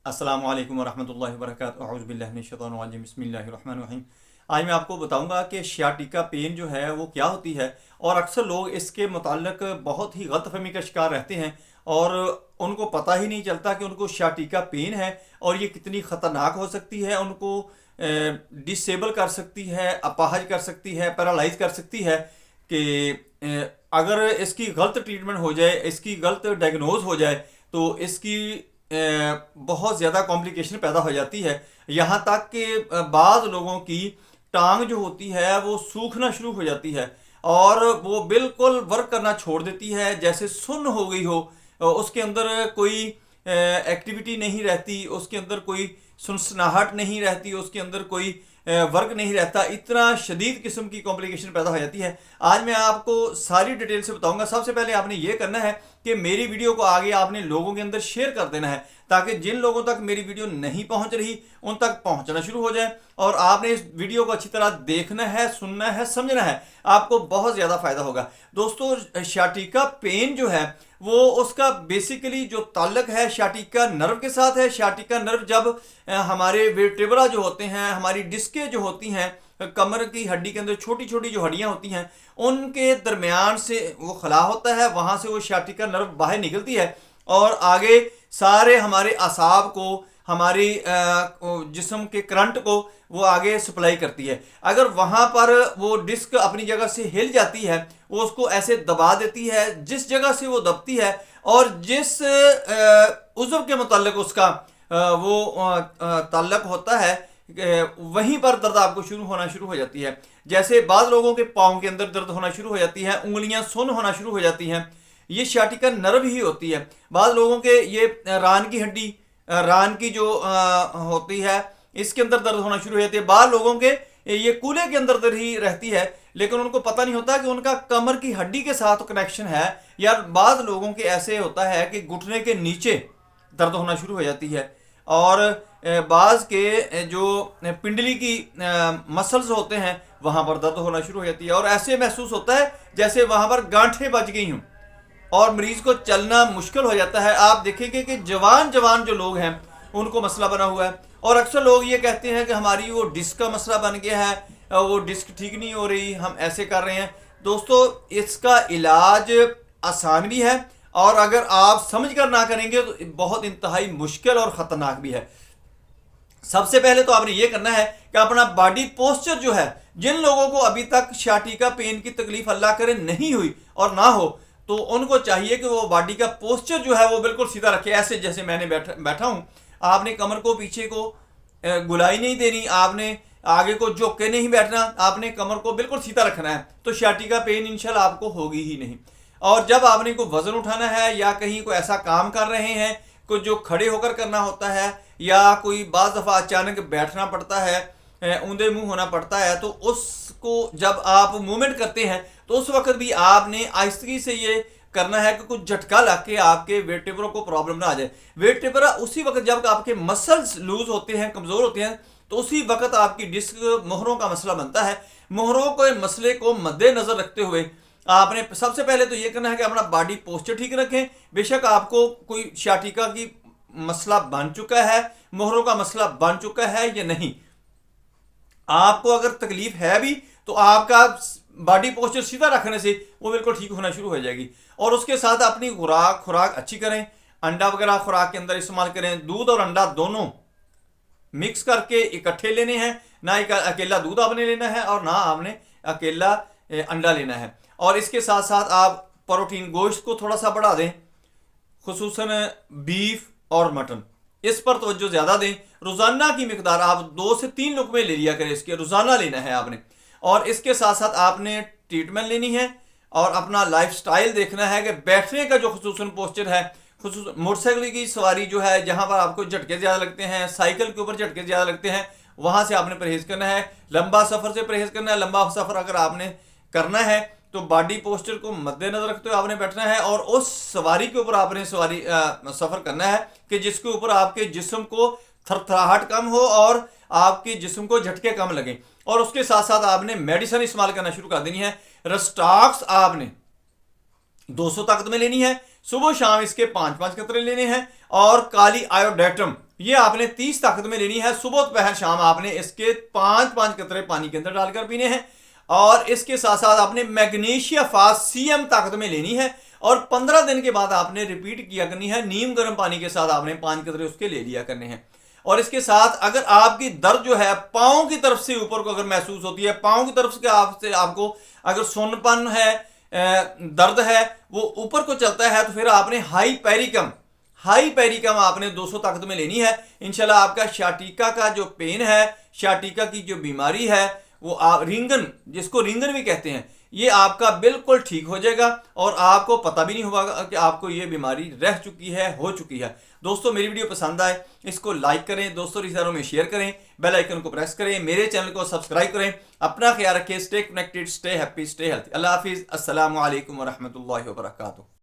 अस्सलाम वालेकुम वरहमतुल्लाहि वबरकातुहू अऊज़ु बिल्लाहि मिनश शैतानिर रजीम बिस्मिल्लाहिर रहमानिर रहीम। आज मैं आपको बताऊंगा कि शियाटिका पेन जो है वो क्या होती है। और अक्सर लोग इसके मुताल्लिक बहुत ही गलतफहमी का शिकार रहते हैं और उनको पता ही नहीं चलता कि उनको शियाटिका पेन है और ये कितनी ख़तरनाक हो सकती है। उनको डिसेबल कर सकती है, अपाहज कर सकती है, पैरालाइज कर सकती है कि अगर इसकी गलत ट्रीटमेंट हो जाए, इसकी गलत डायग्नोज हो जाए तो इसकी बहुत ज़्यादा कॉम्प्लिकेशन पैदा हो जाती है। यहाँ तक कि बाद लोगों की टांग जो होती है वो सूखना शुरू हो जाती है और वो बिल्कुल वर्क करना छोड़ देती है, जैसे सुन्न हो गई हो। उसके अंदर कोई एक्टिविटी नहीं रहती, उसके अंदर कोई सुनसनाहट नहीं रहती, उसके अंदर कोई वर्क नहीं रहता। इतना शदीद किस्म की कॉम्प्लिकेशन पैदा हो जाती है। आज मैं आपको सारी डिटेल से बताऊंगा। सबसे पहले आपने ये करना है कि मेरी वीडियो को आगे आपने लोगों के अंदर शेयर कर देना है, ताकि जिन लोगों तक मेरी वीडियो नहीं पहुंच रही उन तक पहुंचना शुरू हो जाए। और आपने इस वीडियो को अच्छी तरह देखना है, सुनना है, समझना है, आपको बहुत ज़्यादा फायदा होगा। दोस्तों, शियाटिका पेन जो है वो उसका बेसिकली जो ताल्लुक है शियाटिका नर्व के साथ है। शियाटिका नर्व जब हमारे वर्टेब्रा जो होते हैं, हमारी डिस्कें जो होती हैं, कमर की हड्डी के अंदर छोटी छोटी जो हड्डियां होती हैं, उनके दरमियान से वो खला होता है, वहां से वो शियाटिका नर्व बाहर निकलती है और आगे सारे हमारे असाब को, हमारी जिस्म के करंट को वो आगे सप्लाई करती है। अगर वहां पर वो डिस्क अपनी जगह से हिल जाती है, वो उसको ऐसे दबा देती है, जिस जगह से वो दबती है और जिस उज़्व के मुताल्लिक उसका ताल्लुक होता है, वहीं पर दर्द आपको शुरू हो जाती है। जैसे बाद लोगों के पाँव के अंदर दर्द होना शुरू हो जाती है, उंगलियां सुन्न होना शुरू हो जाती हैं, ये शियाटिका नर्व ही होती है। बाद लोगों के ये रान की हड्डी, रान की जो होती है, इसके अंदर दर्द होना शुरू हो जाती है। बाद लोगों के ये कूल्हे के अंदर दर्द ही रहती है, लेकिन उनको पता नहीं होता कि उनका कमर की हड्डी के साथ कनेक्शन है। या बाद लोगों के ऐसे होता है कि घुटने के नीचे दर्द होना शुरू हो जाती है और बाज के जो पिंडली की मसल्स होते हैं वहां पर दर्द होना शुरू हो जाती है और ऐसे महसूस होता है जैसे वहां पर गांठें बज गई हों और मरीज को चलना मुश्किल हो जाता है। आप देखेंगे कि जवान जवान जो लोग हैं उनको मसला बना हुआ है और अक्सर लोग ये कहते हैं कि हमारी वो डिस्क का मसला बन गया है, वो डिस्क ठीक नहीं हो रही, हम ऐसे कर रहे हैं। दोस्तों, इसका इलाज आसान भी है और अगर आप समझ कर ना करेंगे तो बहुत इंतहाई मुश्किल और ख़तरनाक भी है। सबसे पहले तो आपने ये करना है कि अपना बॉडी पोस्चर जो है, जिन लोगों को अभी तक शियाटिका पेन की तकलीफ अल्लाह करे नहीं हुई और ना हो, तो उनको चाहिए कि वो बॉडी का पोस्चर जो है वो बिल्कुल सीधा रखे, ऐसे जैसे मैंने बैठा हूँ। आपने कमर को पीछे को गुलाई नहीं देनी, आपने आगे को झुक के नहीं बैठना, आपने कमर को बिल्कुल सीधा रखना है, तो शियाटिका पेन इंशाल्लाह आपको होगी ही नहीं। और जब आपने कोई वजन उठाना है या कहीं कोई ऐसा काम कर रहे हैं कुछ जो खड़े होकर करना होता है, या कोई बाज़ दफ़ा अचानक बैठना पड़ता है, ऊंधे मुंह होना पड़ता है, तो उसको जब आप मूवमेंट करते हैं तो उस वक्त भी आपने आहिस्तगी से ये करना है कि कुछ झटका ला के आपके वर्टेब्रा को प्रॉब्लम ना आ जाए। वर्टेब्रा उसी वक्त जब आपके मसल्स लूज होते हैं, कमज़ोर होते हैं, तो उसी वक्त आपकी डिस्क मोहरों का मसला बनता है। मोहरों के मसले को मद्देनज़र रखते हुए आपने सबसे पहले तो ये करना है कि अपना बॉडी पोस्चर ठीक रखें। बेशक आपको कोई शियाटिका की मसला बन चुका है, मोहरों का मसला बन चुका है या नहीं, आपको अगर तकलीफ है भी तो आपका बॉडी पोस्चर सीधा रखने से वो बिल्कुल ठीक होना शुरू हो जाएगी। और उसके साथ अपनी खुराक अच्छी करें, अंडा वगैरह खुराक के अंदर इस्तेमाल करें। दूध और अंडा दोनों मिक्स करके इकट्ठे लेने हैं, ना अकेला दूध आपने लेना है और ना आपने अकेला अंडा लेना है। और इसके साथ साथ आप प्रोटीन गोश्त को थोड़ा सा बढ़ा दें, खुसूसन बीफ और मटन, इस पर तवज्जो ज़्यादा दें। रोज़ाना की मिकदार आप 2 से 3 लुकमे ले लिया करें, इसके रोज़ाना लेना है आपने। और इसके साथ साथ आपने ट्रीटमेंट लेनी है और अपना लाइफस्टाइल देखना है कि बैठने का जो खुसूसन पोस्चर है, खुसूसन मोटरसाइकिल की सवारी जो है जहाँ पर आपको झटके ज़्यादा लगते हैं, साइकिल के ऊपर झटके ज़्यादा लगते हैं, वहाँ से आपने परहेज़ करना है। लंबा सफ़र से परहेज़ करना है। लंबा सफ़र अगर आपने करना है तो बॉडी पोस्चर को मद्देनजर रखते हुए आपने बैठना है और उस सवारी के ऊपर आपने सफ़र करना है कि जिसके ऊपर आपके जिस्म को थरथराहट कम हो और आपके जिस्म को झटके कम लगे। और उसके साथ साथ आपने मेडिसिन इस्तेमाल करना शुरू कर देनी है। रस्टॉक्स आपने 200 ताकत में लेनी है, सुबह शाम इसके 5-5 कतरे लेने हैं और काली आयोडेटम ये आपने 30 ताकत में लेनी है। सुबह दोपहर शाम आपने इसके 5-5 कतरे पानी के अंदर डालकर पीने हैं। और इसके साथ साथ आपने मैग्नीशिया फास्ट सीएम ताकत में लेनी है। और 15 दिन के बाद आपने रिपीट किया करनी है। नीम गर्म पानी के साथ आपने 5 कतरे उसके ले लिया करने हैं। और इसके साथ अगर आपकी दर्द जो है पाँव की तरफ से ऊपर को अगर महसूस होती है, पाँव की तरफ से आपको अगर सुन्नपन है, दर्द है, वो ऊपर को चलता है, तो फिर आपने हाई पेरिकम आपने 200 ताकत में लेनी है। इंशाल्लाह आपका शाटिका का जो पेन है, शाटिका की जो बीमारी है, वो आप रिंगन, जिसको रिंगन भी कहते हैं, ये आपका बिल्कुल ठीक हो जाएगा और आपको पता भी नहीं होगा कि आपको ये बीमारी रह चुकी है, हो चुकी है। दोस्तों मेरी वीडियो पसंद आए इसको लाइक करें, दोस्तों रिश्तेदारों में शेयर करें, बेल आइकन को प्रेस करें, मेरे चैनल को सब्सक्राइब करें। अपना ख्याल रखें। Stay connected, stay happy, stay healthy. अल्लाह हाफिज़। अस्सलामु अलैकुम वरहमतुल्लाहि वबरकातुहू।